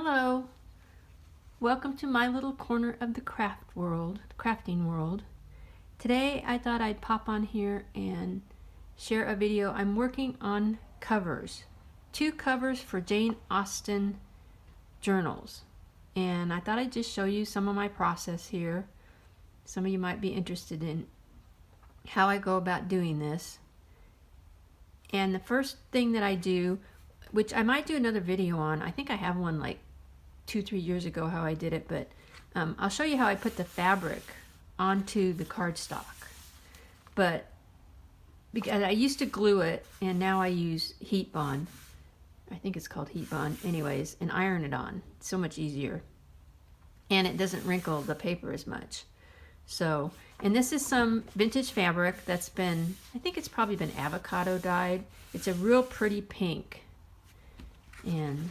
Hello, welcome to my little corner of the crafting world. Today I thought I'd pop on here and share a video. I'm working on covers, 2 covers for Jane Austen journals. And I thought I'd just show you some of my process here. Some of you might be interested in how I go about doing this. And the first thing that I do, which I might do another video on, I think I have one like 2-3 years ago how I did it, but I'll show you how I put the fabric onto the cardstock. But because I used to glue it, and now I use heat bond. I think it's called heat bond anyways, and iron it on. It's so much easier. And it doesn't wrinkle the paper as much. So, and this is some vintage fabric that's been, I think it's probably been avocado dyed. It's a real pretty pink. And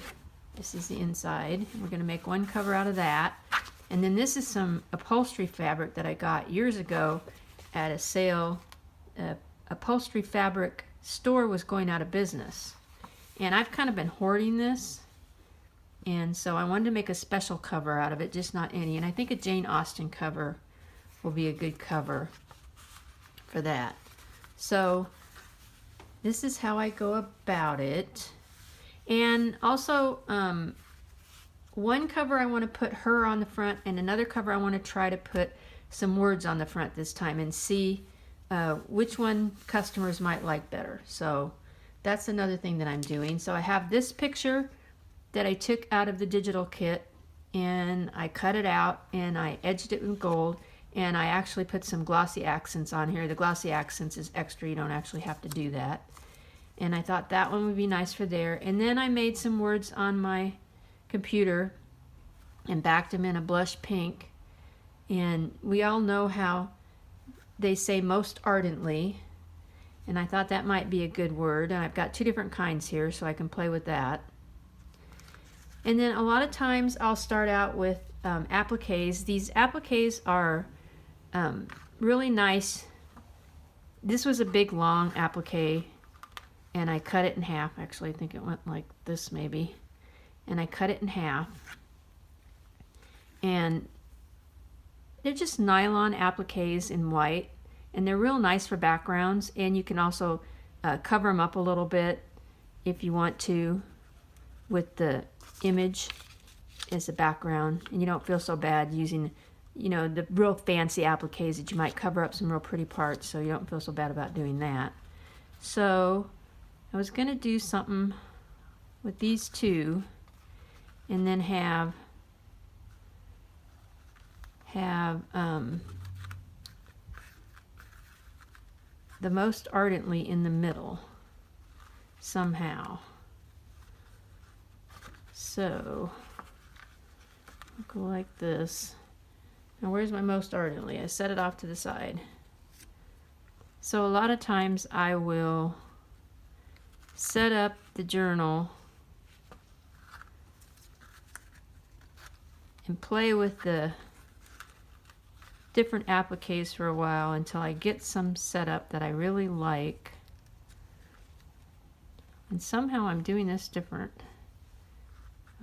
this is the inside. We're going to make one cover out of that. And then this is some upholstery fabric that I got years ago at a sale. Upholstery fabric store was going out of business. And I've kind of been hoarding this. And so I wanted to make a special cover out of it, just not any. And I think a Jane Austen cover will be a good cover for that. So this is how I go about it. And also, one cover I want to put her on the front, and another cover I want to try to put some words on the front this time and see which one customers might like better. So that's another thing that I'm doing. So I have this picture that I took out of the digital kit, and I cut it out and I edged it with gold, and I actually put some glossy accents on here. The glossy accents is extra, you don't actually have to do that. And I thought that one would be nice for there. And then I made some words on my computer and backed them in a blush pink. And we all know how they say most ardently. And I thought that might be a good word. And I've got 2 different kinds here, so I can play with that. And then a lot of times I'll start out with appliques. These appliques are really nice. This was a big long applique. And I cut it in half. Actually, I think it went like this maybe. And I cut it in half. And they're just nylon appliques in white. And they're real nice for backgrounds. And you can also cover them up a little bit if you want to with the image as a background. And you don't feel so bad using, you know, the real fancy appliques that you might cover up some real pretty parts. So you don't feel so bad about doing that. So I was going to do something with these 2 and then have the most ardently in the middle somehow. So I'll go like this. Now where's my most ardently? I set it off to the side. So a lot of times I will set up the journal and play with the different appliques for a while until I get some set up that I really like. And somehow I'm doing this different.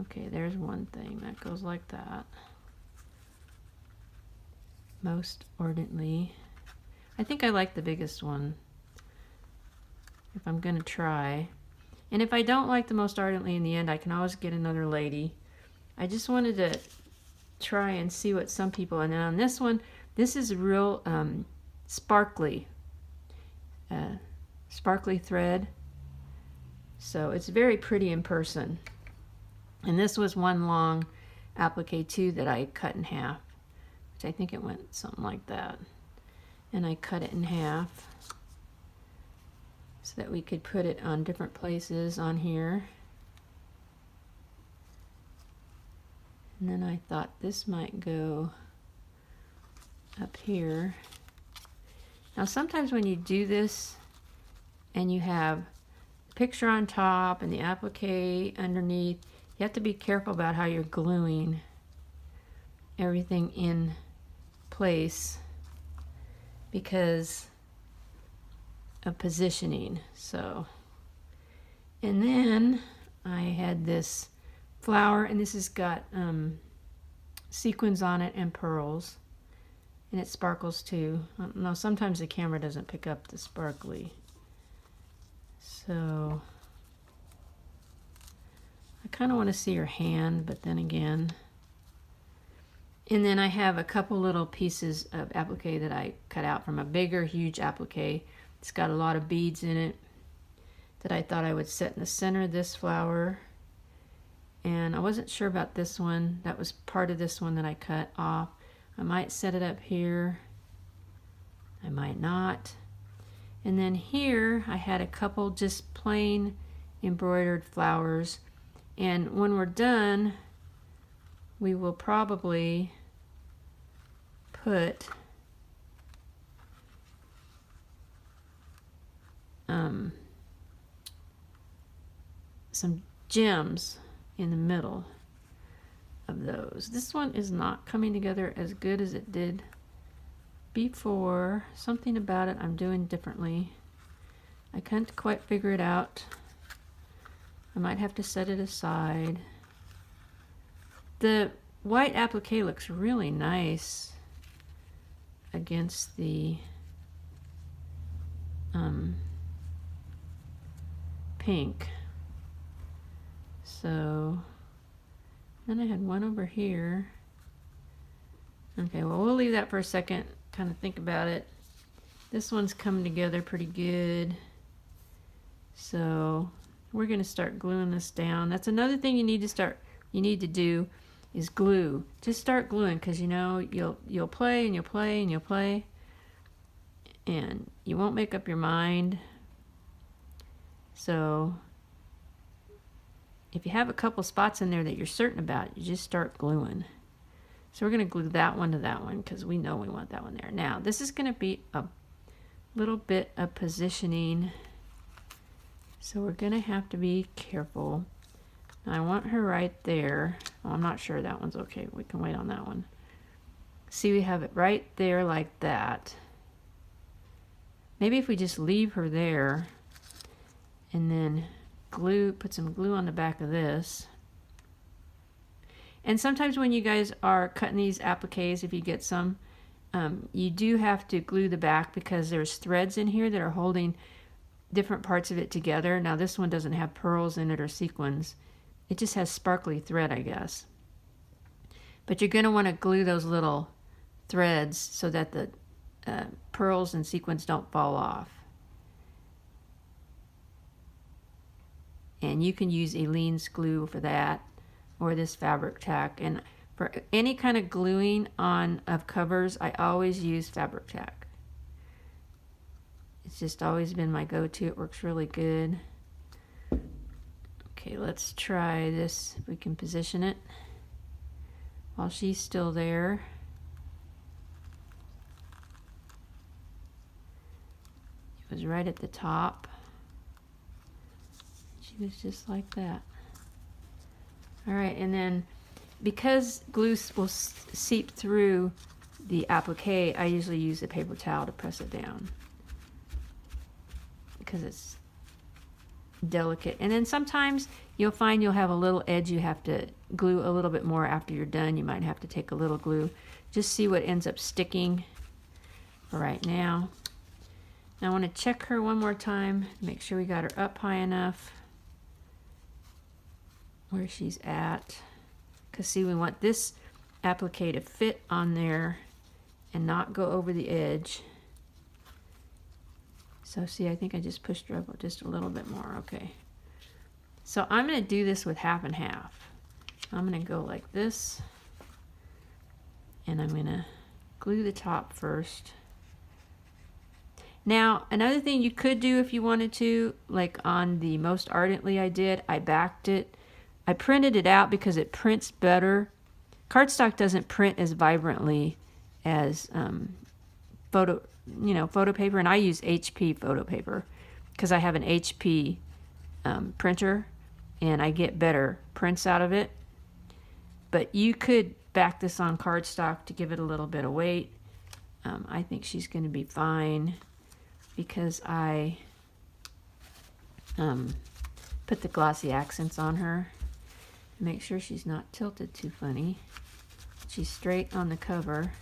Okay, there's one thing that goes like that. Most ardently. I think I like the biggest one, if I'm going to try. And if I don't like the most ardently in the end, I can always get another lady. I just wanted to try and see what some people, and then on this one, this is real sparkly thread. So it's very pretty in person. And this was one long applique too that I cut in half, which I think it went something like that. And I cut it in half so that we could put it on different places on here. And then I thought this might go up here. Now sometimes when you do this and you have the picture on top and the applique underneath, you have to be careful about how you're gluing everything in place because of positioning. So, and then I had this flower, and this has got sequins on it and pearls, and it sparkles too. I don't know, sometimes the camera doesn't pick up the sparkly. So I kind of want to see her hand, but then again. And then I have a couple little pieces of applique that I cut out from a bigger, huge applique. It's got a lot of beads in it that I thought I would set in the center of this flower. And I wasn't sure about this one. That was part of this one that I cut off. I might set it up here. I might not. And then here I had a couple just plain embroidered flowers. And when we're done, we will probably put some gems in the middle of those. This one is not coming together as good as it did before. Something about it I'm doing differently. I can't quite figure it out. I might have to set it aside. The white applique looks really nice against the pink. So then I had one over here. Okay, well, we'll leave that for a second, kind of think about it. This one's coming together pretty good. So we're going to start gluing this down. That's another thing you need to do is glue. Just start gluing, because you know you'll play and you'll play and you'll play, and you won't make up your mind. So if you have a couple spots in there that you're certain about, you just start gluing. So we're going to glue that one to that one because we know we want that one there. Now this is going to be a little bit of positioning, so we're going to have to be careful. Now I want her right there. Oh, I'm not sure that one's okay. We can wait on that one. See, we have it right there like that. Maybe if we just leave her there and then put some glue on the back of this. And sometimes when you guys are cutting these appliques, if you get some, you do have to glue the back because there's threads in here that are holding different parts of it together. Now this one doesn't have pearls in it or sequins. It just has sparkly thread, I guess. But you're going to want to glue those little threads so that the pearls and sequins don't fall off. And you can use Aleene's glue for that, or this fabric tack. And for any kind of gluing of covers, I always use fabric tack. It's just always been my go-to. It works really good. Okay, let's try this, if we can position it while she's still there. It was right at the top. She was just like that. All right, and then because glue will seep through the applique, I usually use a paper towel to press it down because it's delicate. And then sometimes you'll find you'll have a little edge you have to glue a little bit more after you're done. You might have to take a little glue. Just see what ends up sticking for right now. Now I want to check her one more time, make sure we got her up high enough where she's at. Because see, we want this applique to fit on there and not go over the edge. So see, I think I just pushed her up just a little bit more. Okay. So I'm going to do this with half and half. I'm going to go like this. And I'm going to glue the top first. Now, another thing you could do if you wanted to, like on the Most Ardently I did, I backed it. I printed it out because it prints better. Cardstock doesn't print as vibrantly as photo paper, and I use HP photo paper because I have an HP printer and I get better prints out of it. But you could back this on cardstock to give it a little bit of weight. I think she's going to be fine because I put the glossy accents on her. Make sure she's not tilted too funny. She's straight on the cover.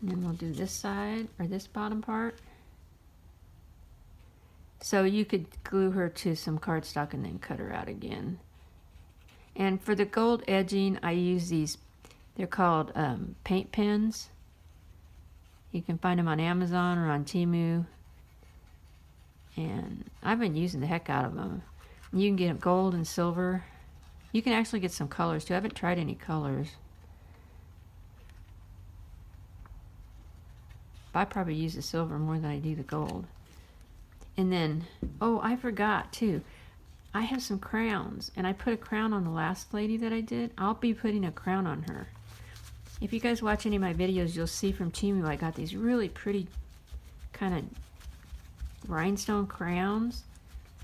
And then we'll do this side, or this bottom part. So you could glue her to some cardstock and then cut her out again. And for the gold edging, I use these, they're called paint pens. You can find them on Amazon or on Temu. And I've been using the heck out of them. You can get gold and silver. You can actually get some colors too. I haven't tried any colors. I probably use the silver more than I do the gold. And then, oh, I forgot too. I have some crowns, and I put a crown on the last lady that I did. I'll be putting a crown on her. If you guys watch any of my videos, you'll see from Temu I got these really pretty kind of rhinestone crowns.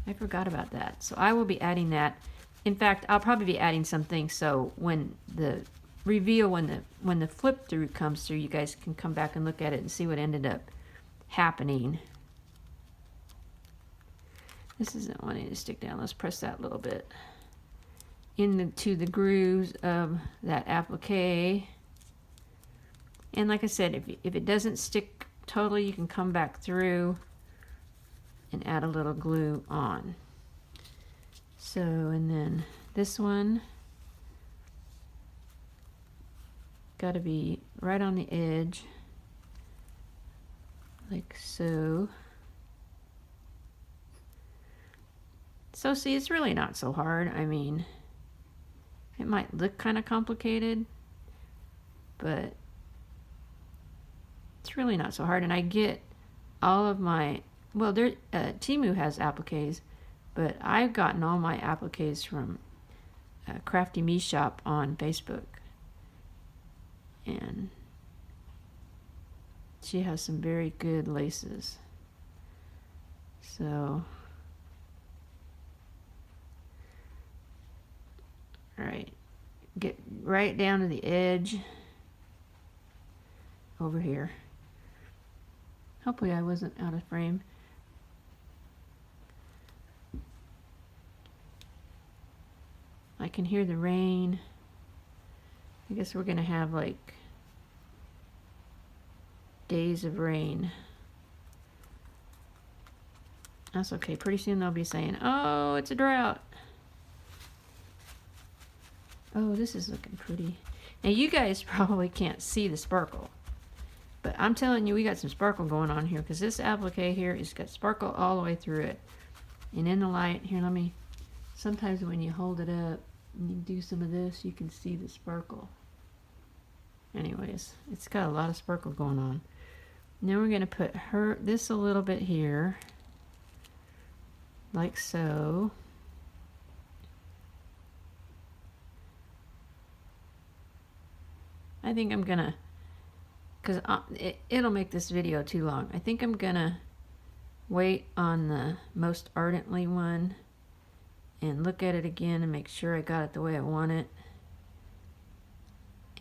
I forgot about that. So I will be adding that. In fact, I'll probably be adding something so when the reveal, when the flip through comes through, you guys can come back and look at it and see what ended up happening. This isn't wanting to stick down. Let's press that a little bit into the grooves of that applique. And like I said, if it doesn't stick totally, you can come back through and add a little glue on. So, and then this one got to be right on the edge, like so. So see, it's really not so hard. I mean, it might look kind of complicated, but it's really not so hard. And I get all of my, well, Temu has appliques, but I've gotten all my appliques from Crafty Me Shop on Facebook. And she has some very good laces. So, all right, get right down to the edge over here. Hopefully I wasn't out of frame. I can hear the rain. I guess we're gonna have like days of rain. That's okay. Pretty soon they'll be saying, oh, it's a drought. Oh, this is looking pretty. Now you guys probably can't see the sparkle, but I'm telling you, we got some sparkle going on here because this applique here has got sparkle all the way through it. And in the light, here, let me, sometimes when you hold it up and you do some of this, you can see the sparkle. Anyways, it's got a lot of sparkle going on. Now we're going to put this a little bit here, like so. I think I'm going to, because it'll make this video too long. I think I'm going to wait on the Most Ardently one and look at it again and make sure I got it the way I want it.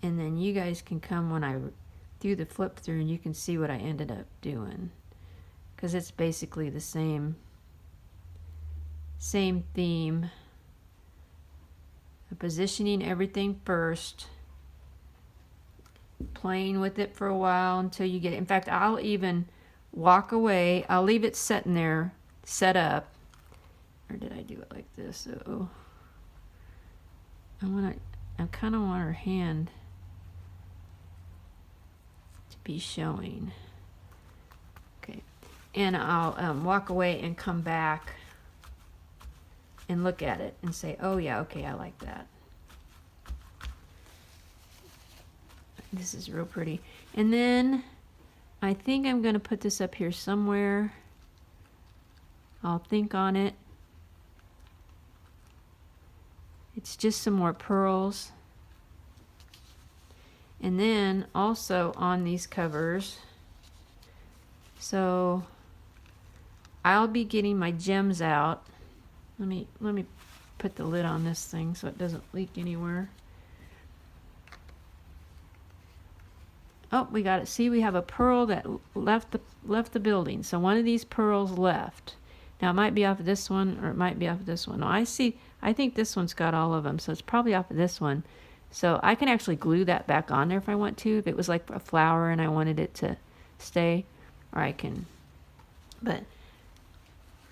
And then you guys can come when I do the flip through and you can see what I ended up doing. Because it's basically the same theme. Positioning everything first. Playing with it for a while until you get it. In fact, I'll even walk away. I'll leave it sitting there, set up. Or did I do it like this? Oh, I kind of want her hand to be showing. Okay, and I'll walk away and come back and look at it and say, oh yeah, okay, I like that. This is real pretty. And then I think I'm going to put this up here somewhere. I'll think on it. It's just some more pearls. And then also on these covers, so I'll be getting my gems out. Let me put the lid on this thing so it doesn't leak anywhere. Oh, we got it. See, we have a pearl that left the building. So one of these pearls left. Now it might be off of this one, or it might be off of this one. No, I think this one's got all of them, so it's probably off of this one. So I can actually glue that back on there if I want to, if it was like a flower and I wanted it to stay, or I can, but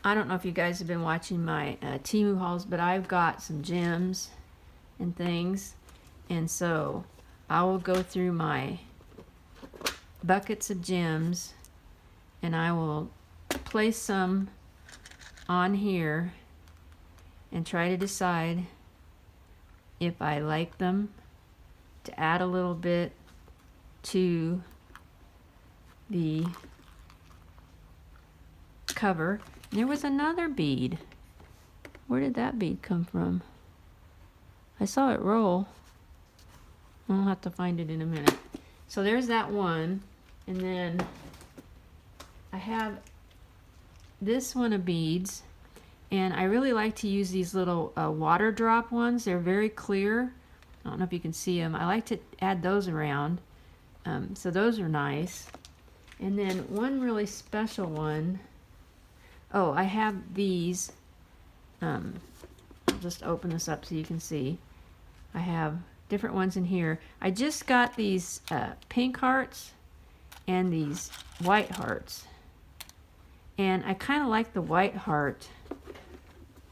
I don't know if you guys have been watching my Temu hauls, but I've got some gems and things, and so I will go through my buckets of gems and I will place some on here and try to decide if I like them, to add a little bit to the cover. There was another bead. Where did that bead come from? I saw it roll. I'll have to find it in a minute. So there's that one, and then I have this one of beads, and I really like to use these little water drop ones. They're very clear. I don't know if you can see them. I like to add those around. So those are nice. And then one really special one. Oh, I have these. I'll just open this up so you can see. I have different ones in here. I just got these pink hearts and these white hearts. And I kind of like the white heart.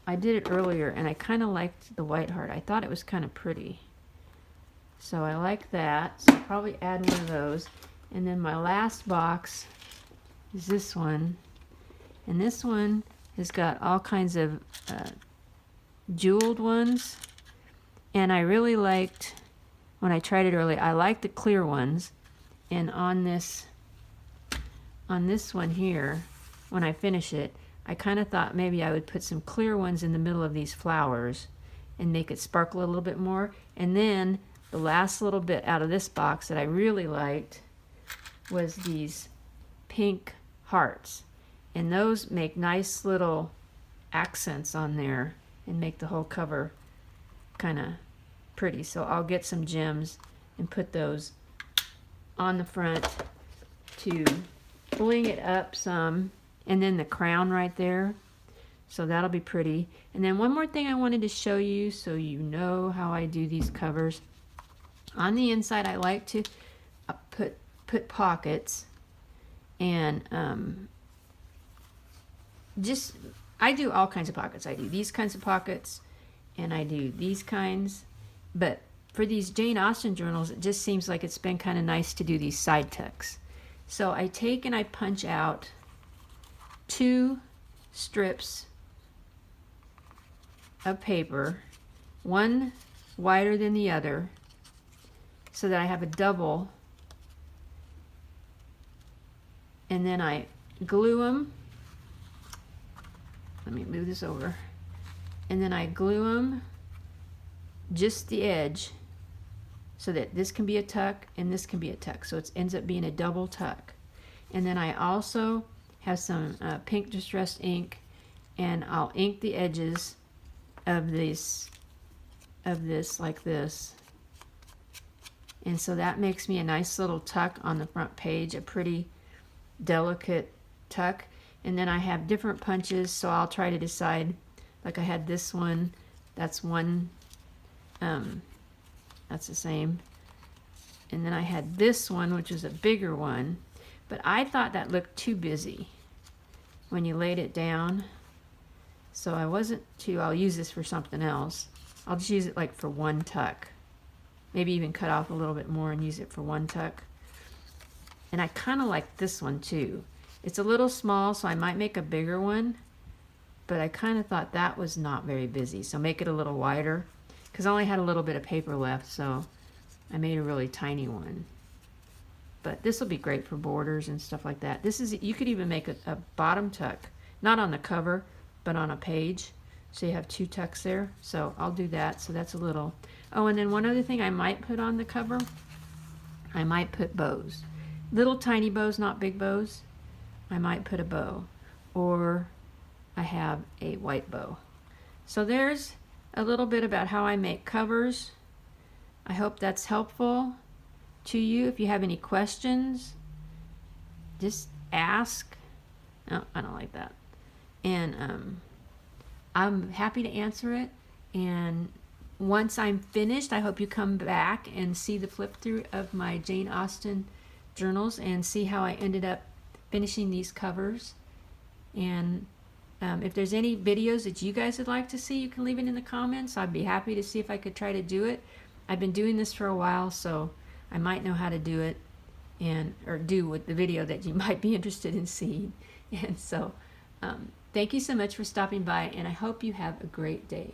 I did it earlier and I kind of liked the white heart. I thought it was kind of pretty. So I like that. So I'll probably add one of those. And then my last box is this one. And this one has got all kinds of jeweled ones. And I really liked, when I tried it earlier, I liked the clear ones. And on this one here, when I finish it, I kind of thought maybe I would put some clear ones in the middle of these flowers and make it sparkle a little bit more. And then the last little bit out of this box that I really liked was these pink hearts. And those make nice little accents on there and make the whole cover kind of pretty. So I'll get some gems and put those on the front to bling it up some. And then the crown right there. So that'll be pretty. And then one more thing I wanted to show you so you know how I do these covers. On the inside I like to put pockets, and I do all kinds of pockets. I do these kinds of pockets and I do these kinds, but for these Jane Austen journals it just seems like it's been kind of nice to do these side tucks. So I take and I punch out 2 strips of paper, one wider than the other, so that I have a double, and then I glue them. Let me move this over. And then I glue them just the edge so that this can be a tuck and this can be a tuck. So it ends up being a double tuck. And then I also have some pink distressed ink, and I'll ink the edges of this like this. And so that makes me a nice little tuck on the front page, a pretty delicate tuck. And then I have different punches, so I'll try to decide, like I had this one, that's one, that's the same. And then I had this one, which is a bigger one, but I thought that looked too busy when you laid it down. So I wasn't too, I'll use this for something else. I'll just use it like for one tuck. Maybe even cut off a little bit more and use it for one tuck. And I kind of like this one too. It's a little small, so I might make a bigger one, but I kind of thought that was not very busy, so make it a little wider, because I only had a little bit of paper left, so I made a really tiny one. But this will be great for borders and stuff like that. This is, you could even make a bottom tuck, not on the cover, but on a page, so you have 2 tucks there. So I'll do that. So that's a little. Oh, and then one other thing I might put on the cover, I might put bows, little tiny bows, not big bows. I might put a bow, or I have a white bow. So there's a little bit about how I make covers. I hope that's helpful to you. If you have any questions, just ask. No, I don't like that. And and I'm happy to answer it. And once I'm finished, I hope you come back and see the flip through of my Jane Austen journals and see how I ended up finishing these covers. And if there's any videos that you guys would like to see, you can leave it in the comments. I'd be happy to see if I could try to do it. I've been doing this for a while, so I might know how to do it, and or do with the video that you might be interested in seeing. And so thank you so much for stopping by, and I hope you have a great day.